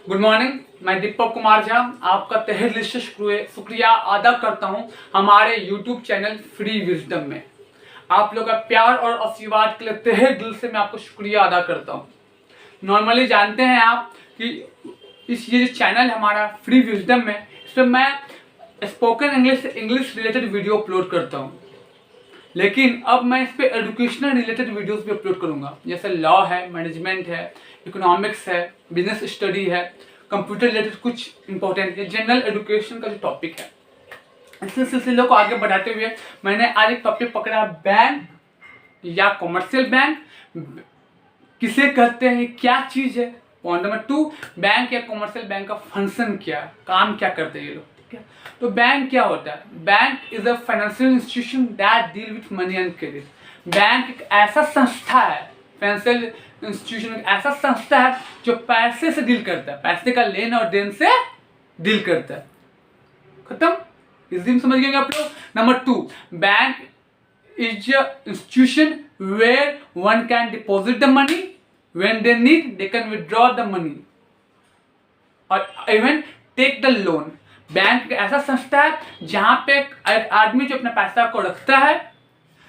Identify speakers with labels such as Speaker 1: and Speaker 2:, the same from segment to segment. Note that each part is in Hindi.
Speaker 1: गुड मॉर्निंग, मैं दीपक कुमार झा आपका तहे दिल से शुक्रिया अदा करता हूं हमारे यूट्यूब चैनल फ्री विजडम में। आप लोग का प्यार और आशीर्वाद के लिए तहे दिल से मैं आपको शुक्रिया अदा करता हूं। नॉर्मली जानते हैं आप कि ये जो चैनल हमारा फ्री विजडम में, इसमें मैं spoken English related video upload करता हूं, लेकिन अब मैं इस पे एजुकेशनल रिलेटेड वीडियोस भी अपलोड करूंगा, जैसे लॉ है, मैनेजमेंट है, इकोनॉमिक्स है, बिजनेस स्टडी है, कंप्यूटर रिलेटेड कुछ इंपॉर्टेंट है, जनरल एजुकेशन का जो टॉपिक है। इसी सिलसिले को आगे बढ़ाते हुए मैंने आज एक टॉपिक पकड़ा, बैंक या कॉमर्शियल बैंक किसे कहते हैं, क्या चीज है। पॉइंट नंबर 2, बैंक या कॉमर्शियल बैंक का फंक्शन क्या है, काम क्या करते हैं ये लोग। तो बैंक क्या होता है? Bank is a financial institution that deal with money and credit. Bank एक ऐसा संस्था है, फाइनेंशियल इंस्टीट्यूशन एक ऐसा संस्था है जो पैसे से डील करता है, पैसे का लेन और देन से डील करता है। खत्म, इसी में समझ गए आप लोग। Number 2, bank is a institution where one can deposit the money, when they need they can withdraw the money और even take the loan. Bank एक ऐसा संस्था है जहां पे एक आदमी जो अपने पैसा को रखता है,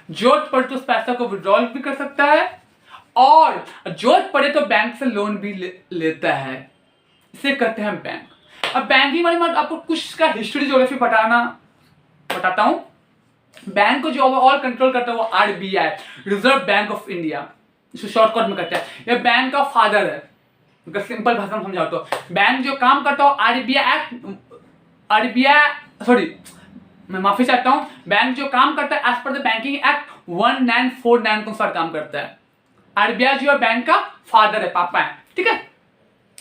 Speaker 1: जरूरत पड़े तो उस पैसा को विड्रॉल भी कर सकता है और जरूरत पड़े तो बैंक से लोन भी लेता है। इसे कहते हैं बैंक। अब बैंकिंग वाले मैं आपको कुछ का हिस्ट्री ज्योग्राफी बताता हूं। बैंक को जो ओवरऑल कंट्रोल करता है वो RBI, reserve bank of India, इसको शॉर्टकट में कहते हैं। यह बैंक का फादर है, सिंपल भाषा में समझाओ तो बैंक जो काम करता है मैं माफी चाहता हूं, बैंक जो काम करता है as per the banking act 1949 के अनुसार काम करता है। RBI जो है बैंक का फादर है, पापा है, ठीक है।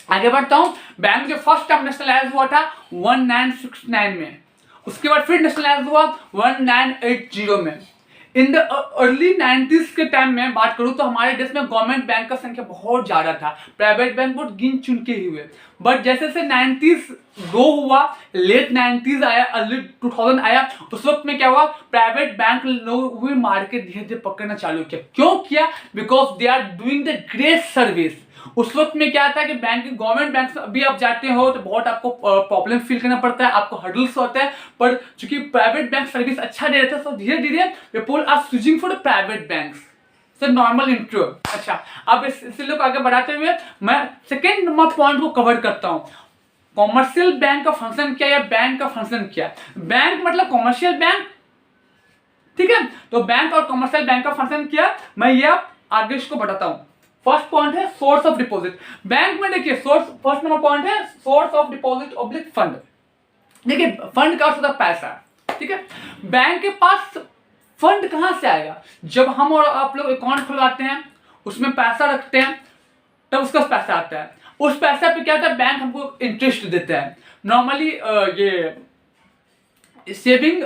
Speaker 1: आगे बढ़ता हूं। बैंक जो फर्स्ट टाइम नेशनलाइज हुआ था 1969 में, उसके बाद फिर नेशनलाइज हुआ 1980 में। इन द अर्ली 90s के टाइम में बात करूं तो हमारे देश में गवर्नमेंट बैंक का संख्या बहुत ज्यादा था, प्राइवेट बैंक बहुत गिन चुन के ही हुए। बट जैसे से 90s ग्रो हुआ, लेट 90s आया, अर्ली 2000 आया, उस वक्त में क्या हुआ, प्राइवेट बैंक लोग भी मार्केट धीरे धीरे पकड़ना चालू किया। क्यों किया? Because they are doing the great service. उस वक्त में क्या था कि बैंक, गवर्नमेंट बैंक अभी आप जाते हो तो बहुत आपको प्रॉब्लम फील करना पड़ता है, आपको हर्डल्स होता है, पर चूंकि प्राइवेट बैंक सर्विस अच्छा दे रहे थे तो धीरे धीरे people are switching for private banks. So normal intro. अच्छा, अब इस सिलसिले को आगे बढ़ाते हुए मैं सेकेंड नंबर पॉइंट को कवर करता हूं। कॉमर्शियल बैंक का फंक्शन क्या है, बैंक का फंक्शन क्या है। बैंक मतलब कॉमर्शियल बैंक, ठीक है। तो बैंक और कॉमर्शियल बैंक का फंक्शन क्या, मैं ये आगे इसको बताता हूं। फर्स्ट पॉइंट है सोर्स ऑफ डिपॉजिट। बैंक में देखिए फर्स्ट नंबर पॉइंट है source of deposit oblique fund. देखिए फंड का अर्थ होता है पैसा, ठीक है। बैंक के पास फंड कहां से आएगा? जब हम और आप लोग अकाउंट खुलवाते हैं, उसमें पैसा रखते हैं, तब उसका पैसा आता है। उस पैसा पे क्या होता है, बैंक हमको इंटरेस्ट देता है। नॉर्मली ये सेविंग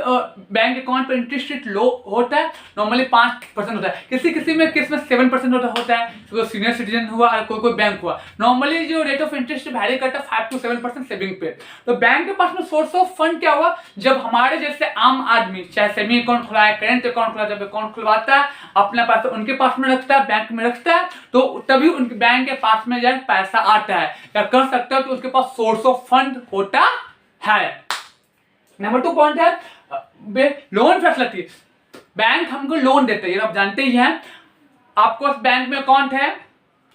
Speaker 1: बैंक अकाउंट पर इंटरेस्ट रेट लो होता है, नॉर्मली 5% होता है, किसी में केस में 7% होता है, तो सीनियर सिटीजन हुआ और कोई बैंक हुआ। नॉर्मली जो रेट ऑफ इंटरेस्ट वैरी करता है 5 to 7% सेविंग पे। तो बैंक के पास में सोर्स ऑफ फंड क्या हुआ, जब हमारे जैसे आम आदमी चाहे सेविंग अकाउंट खुलाए, करेंट अकाउंट खुलाए, जब अकाउंट खुलवाता है अपना पैसा उनके पास में रखता है, बैंक में रखता है, तो तभी उनके बैंक के पास में जाए पैसा आता है, या कर सकता है कि उसके पास सोर्स ऑफ फंड होता है। नंबर 2 पॉइंट है लोन फैसिलिटी। बैंक हमको लोन देते हैं, आप जानते ही हैं। आपको बैंक में अकाउंट है,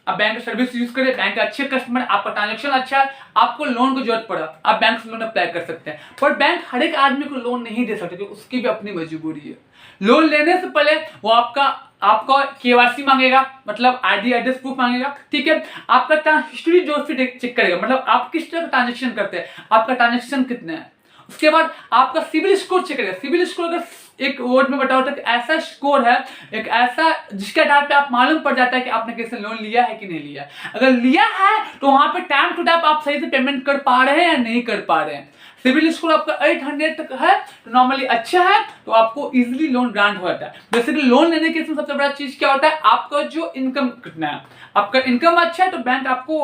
Speaker 1: आप बैंक का सर्विस यूज करें, बैंक के अच्छे कस्टमर, आपका ट्रांजेक्शन अच्छा है, आपको लोन की जरूरत पड़ा, आप बैंक से लोन अप्लाई कर सकते हैं। पर बैंक हर एक आदमी को लोन नहीं दे सकते, क्योंकि उसकी भी अपनी मजबूरी है। लोन लेने से पहले वो आपका KYC मांगेगा, मतलब ID एड्रेस प्रूफ मांगेगा, ठीक है। आपका हिस्ट्री जो चेक करेगा, मतलब आप किस तरह का ट्रांजेक्शन करते हैं, आपका ट्रांजेक्शन कितना है। उसके बाद आपका सिविल स्कोर चेक करेगा। सिविल स्कोर अगर एक वर्ड में बताओ तो ऐसा स्कोर है, एक ऐसा जिसके आधार पे आप मालूम पड़ जाता है कि आपने कैसे लोन लिया है कि नहीं लिया। अगर लिया है तो वहां पे टाइम टू टाइम आप सही से पेमेंट कर पा रहे हैं या नहीं कर पा रहे हैं। सिविल स्कोर आपका 800 तक है तो नॉर्मली अच्छा है, तो आपको इजीली लोन ग्रांट हो जाता है। बेसिकली लोन लेने के सबसे बड़ा चीज क्या होता है, आपका जो इनकम कितना है। आपका इनकम अच्छा है तो बैंक आपको,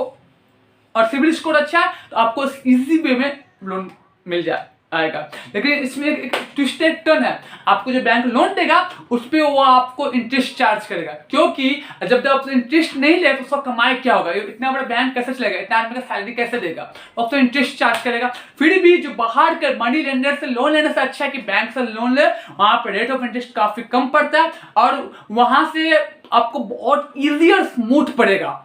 Speaker 1: और सिविल स्कोर अच्छा है तो आपको इजी वे में लोन मिल जाए, आएगा। लेकिन इसमें एक ट्विस्टेड टर्न है, आपको जो बैंक लोन देगा उस पर वो आपको इंटरेस्ट चार्ज करेगा, क्योंकि जब तक आपसे इंटरेस्ट नहीं ले तो उसका कमाई क्या होगा, इतना बड़ा बैंक कैसे चलेगा, इतना आदमी का सैलरी कैसे देगा, अब तो इंटरेस्ट चार्ज करेगा। फिर भी जो बाहर के मनी लेंडर से लोन लेने से अच्छा है कि बैंक से लोन ले, वहां पर रेट ऑफ इंटरेस्ट काफी कम पड़ता है और वहां से आपको बहुत ईजी और स्मूथ पड़ेगा,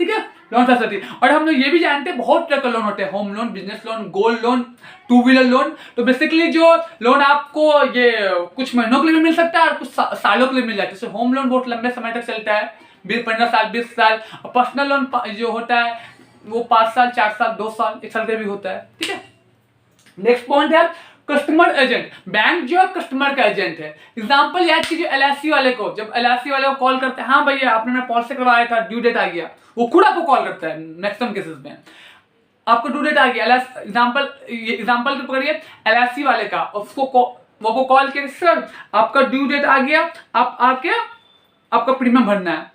Speaker 1: ठीक है, लोन फैसिलिटी। और हम लोग ये भी जानते हैं बहुत तरह का लोन होते हैं, home loan, business loan, gold loan, two wheeler loan. तो बेसिकली जो लोन आपको ये कुछ महीनों के लिए भी मिल सकता है और कुछ सालों के लिए मिल जाता है। जैसे होम लोन बहुत लंबे समय तक चलता है, 15 साल 20 साल। और पर्सनल लोन जो होता है वो 5 साल 4 साल 2 साल 1 साल का भी होता है, ठीक है। नेक्स्ट पॉइंट है कस्टमर एजेंट। बैंक जो है कस्टमर का एजेंट है। एग्जांपल याद कीजिए LIC वाले को, जब LIC वाले को कॉल करते हैं, हाँ भैया आपने पॉलिसी करवाया था, ड्यू डेट आ गया, वो खुद आपको कॉल करता है। मैक्सिमम केसेस में आपको ड्यू डेट आ गया, एग्जांपल के पकड़िए LIC वाले का, उसको वो कॉल किया, सर आपका ड्यू डेट आ गया, आप आके आपका प्रीमियम भरना है,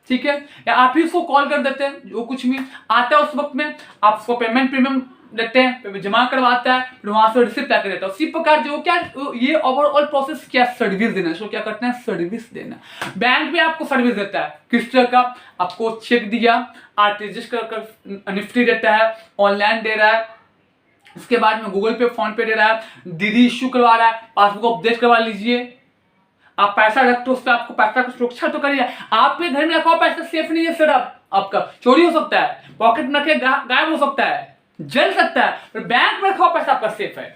Speaker 1: ठीक है। या आप ही उसको कॉल कर देते हैं, जो कुछ भी आता है उस वक्त में आप उसको पेमेंट प्रीमियम देते हैं, जमा करवाता है, फिर वहां से रिसिप्ट आकर देता है। उसी प्रकार जो क्या ये ओवरऑल प्रोसेस क्या, सर्विस देना, इसको क्या करते हैं, सर्विस देना। बैंक भी आपको सर्विस देता है, किस तरह का, आपको चेक दिया, आरटीजीएस कर निफ्टी देता है, ऑनलाइन दे रहा है, उसके बाद में गूगल पे फोन पे दे रहा है, डीडी इश्यू करवा रहा है, पासबुक अपडेट करवा लीजिए। आप पैसा रखते हो उस पर आपको पैसा की सुरक्षा तो करिए। आपके घर में रखा हुआ पैसा सेफ नहीं है सर, आपका चोरी हो सकता है, पॉकेट में रखे गायब हो सकता है, जल सकता है, पर बैंक में रखा हुआ पैसा आपका सेफ है।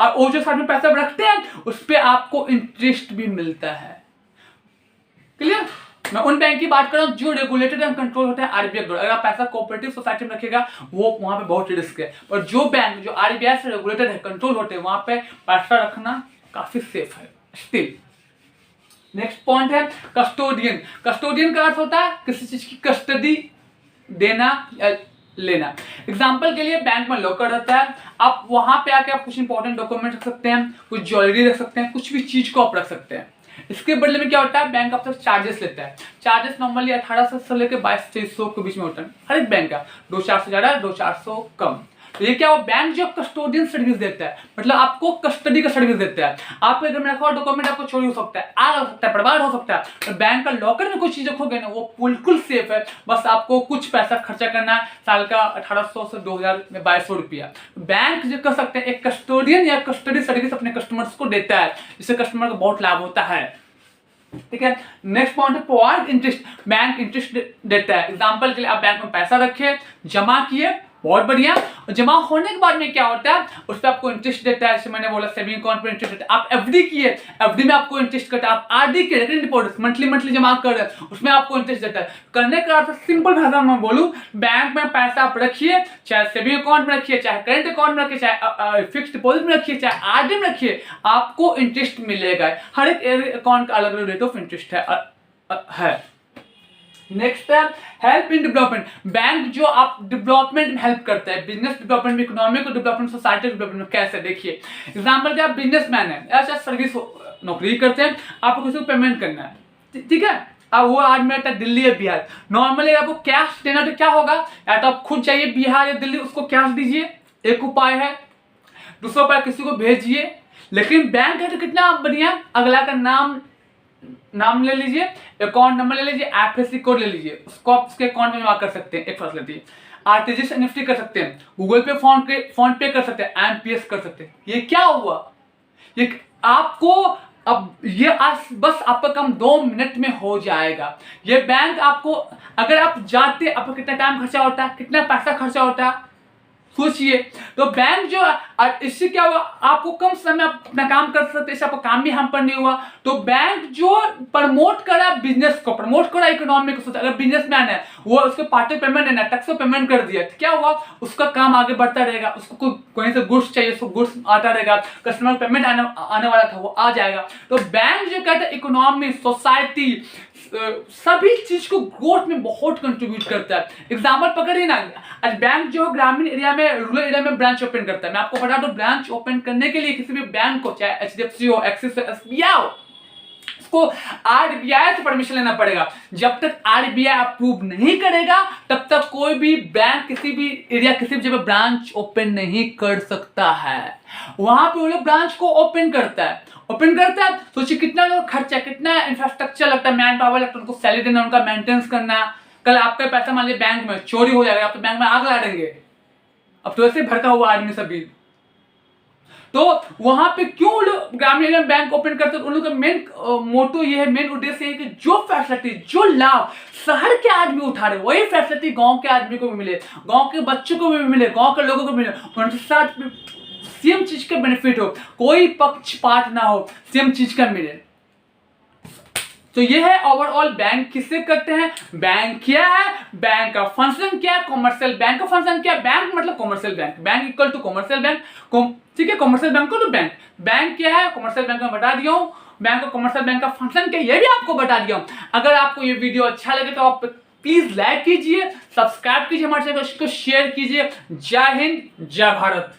Speaker 1: और वो जो साथ में पैसा रखते हैं उस पर आपको इंटरेस्ट भी मिलता है। क्लियर? मैं उन बैंक की बात कर रहा हूं जो रेगुलेटेड एंड कंट्रोल होते हैं RBI द्वारा। अगर आप पैसा कोऑपरेटिव सोसाइटी में रखेगा वो वहां पे बहुत रिस्क है, और जो बैंक जो RBI से रेगुलेटेड है, कंट्रोल होते हैं, वहां पे पैसा रखना काफी सेफ है स्टिल। नेक्स्ट पॉइंट है कस्टोडियन। कस्टोडियन का अर्थ होता है किसी चीज की कस्टडी देना या लेना। एग्जाम्पल के लिए बैंक में लॉकर रहता है, आप वहां पे आके आप कुछ इंपॉर्टेंट डॉक्यूमेंट रख सकते हैं, कुछ ज्वेलरी रख सकते हैं, कुछ भी चीज को आप रख सकते हैं। इसके बदले में क्या होता है, बैंक आपसे चार्जेस लेता है। चार्जेस नॉर्मली 1800 से लेकर 2200 के बीच में होता है हर एक बैंक का, 2-400 ज्यादा 2-400 कम। तो ये क्या हो, बैंक जो कस्टोडियन सर्विस देता है, मतलब आपको कस्टडी का सर्विस देता है। आपके घर में रखा हुआ डॉक्यूमेंट आपको चोरी हो सकता है, आग हो सकता है, बर्बाद हो सकता है, तो बैंक का लॉकर में कुछ चीज रखोगे ना वो बिल्कुल सेफ है। बस आपको कुछ पैसा खर्चा करना है, साल का 1800 से 2000 में 2200 रुपया। बैंक जो कर सकते हैं एक कस्टोडियन या कस्टडी सर्विस अपने कस्टमर्स को देता है, जिससे कस्टमर को बहुत लाभ होता है, ठीक है। नेक्स्ट पॉइंट है प्रोवाइड इंटरेस्ट। बैंक इंटरेस्ट देता है। एग्जांपल के लिए आप बैंक में पैसा रखे, जमा किए, बहुत बढ़िया, और जमा होने के बाद में क्या होता है उस पर आपको इंटरेस्ट देता है। जैसे मैंने बोला सेविंग अकाउंट पर इंटरेस्ट देता है। आप FD किए, FD में आपको इंटरेस्ट करता है। आप RD के रिकरिंग डिपॉजिट मंथली जमा कर रहे हैं, उसमें आपको इंटरेस्ट देता है। करने का अर्थ सिंपल भाषा में बोलूं, बैंक में पैसा आप रखिए, चाहे सेविंग अकाउंट में रखिए, चाहे करेंट अकाउंट में रखिए, चाहे फिक्स डिपॉजिट में रखिए, चाहे RD में रखिए, आपको इंटरेस्ट मिलेगा। हर एक अकाउंट का अलग अलग रेट ऑफ इंटरेस्ट है। नेक्स्ट है हेल्प इन डेवलपमेंट। बैंक जो आप डेवलपमेंट में हेल्प करता है, बिजनेस डेवलपमेंट में, इकोनॉमिक डेवलपमेंट, सोसाइटी डेवलपमेंट में। कैसे, देखिए एग्जांपल क्या, बिजनेसमैन है, ऐसा सर्विस नौकरी करते हैं, आपको किसी को पेमेंट करना है, ठीक है। अब वो आदमी रहता है दिल्ली या बिहार, नॉर्मली आपको कैश देना तो क्या होगा, या तो आप खुद जाइए बिहार या दिल्ली, उसको कैश दीजिए, एक उपाय है। दूसरा उपाय किसी को भेजिए। लेकिन बैंक है तो कितना बढ़िया, अगला का नाम ले लीजिए, अकाउंट नंबर ले लीजिए, IFSC कोड ले लीजिए, उसको आप उसके अकाउंट में जमा कर सकते हैं। एक फैसिलिटी, आरटीजीएस निफ्टी कर सकते हैं, गूगल पे फोन पे कर सकते हैं, IMPS कर सकते हैं। ये क्या हुआ, ये आपको अब ये आज बस आपका काम 2 मिनट में हो जाएगा। ये बैंक आपको, अगर आप जाते आपको कितना टाइम खर्चा होता है, कितना पैसा खर्चा होता है, सोचिए। तो बैंक जो, इससे क्या हुआ, आपको कम समय अपना काम कर सकते, इससे आपका काम भी हम पर नहीं हुआ। तो बैंक जो प्रमोट करा बिजनेस को, प्रमोट करा इकोनॉमी को। अगर बिजनेसमैन है वो उसको पार्टी पेमेंट देना, टैक्स पेमेंट कर दिया, तो क्या हुआ, उसका काम आगे बढ़ता रहेगा। उसको कहीं से गुड्स चाहिए, उसको गुड्स आता रहेगा, कस्टमर पेमेंट आने वाला था वो आ जाएगा। तो बैंक जो कहता है इकोनॉमी, सोसाइटी, सभी चीज को ग्रोथ में बहुत कंट्रीब्यूट करता है। एग्जांपल पकड़िए ना, आज बैंक जो ग्रामीण एरिया में, रूरल एरिया में ब्रांच ओपन करता है। मैं आपको बता दूं, ब्रांच ओपन करने के लिए किसी भी बैंक को, चाहे HDFC हो, एक्सिस हो, SBI हो, उसको आरबीआई से परमिशन लेना पड़ेगा। जब तक आरबीआई अप्रूव नहीं करेगा तब तक कोई भी बैंक किसी भी एरिया किसी भी जगह ब्रांच ओपन नहीं कर सकता है। वहां पे वो लोग ब्रांच को ओपन करता है। सोचिए कितना लोग खर्चा, कितना इंफ्रास्ट्रक्चर लगता है, मैन पावर लगता है, उनको सैलरी देना, उनका मेंटेनेंस करना। कल आपका पैसा मान लीजिए बैंक में चोरी हो जाएगा, आप तो बैंक में आग ला देंगे, अब तो ऐसे भड़का हुआ आदमी सभी। तो वहां पे क्यों लोग ग्रामीण एरिया में बैंक ओपन करते हैं? उन लोगों का मेन मोटो ये है, मेन उद्देश्य है कि जो फैसिलिटी, जो लाभ शहर के आदमी उठा रहे वही फैसिलिटी गांव के आदमी को भी मिले, गांव के बच्चों को भी मिले, गांव के लोगों को भी मिले, उनके साथ सेम चीज का बेनिफिट हो, कोई पक्षपात ना हो, सेम चीज का मिले। तो ये है ओवरऑल बैंक किससे करते हैं, बैंक क्या है, बैंक का फंक्शन क्या है, कॉमर्शियल बैंक का फंक्शन क्या है। बैंक मतलब commercial bank, bank equal to commercial bank, ठीक है, कॉमर्शियल बैंक को तो बैंक, बैंक क्या है, कॉमर्शियल बैंक में बता दिया हूं, बैंक और कॉमर्शियल बैंक का फंक्शन क्या है ये भी आपको बता दिया हूं। अगर आपको ये वीडियो अच्छा लगे तो आप प्लीज लाइक कीजिए, सब्सक्राइब कीजिए, हमारे चैनल को शेयर कीजिए। जय हिंद, जय भारत।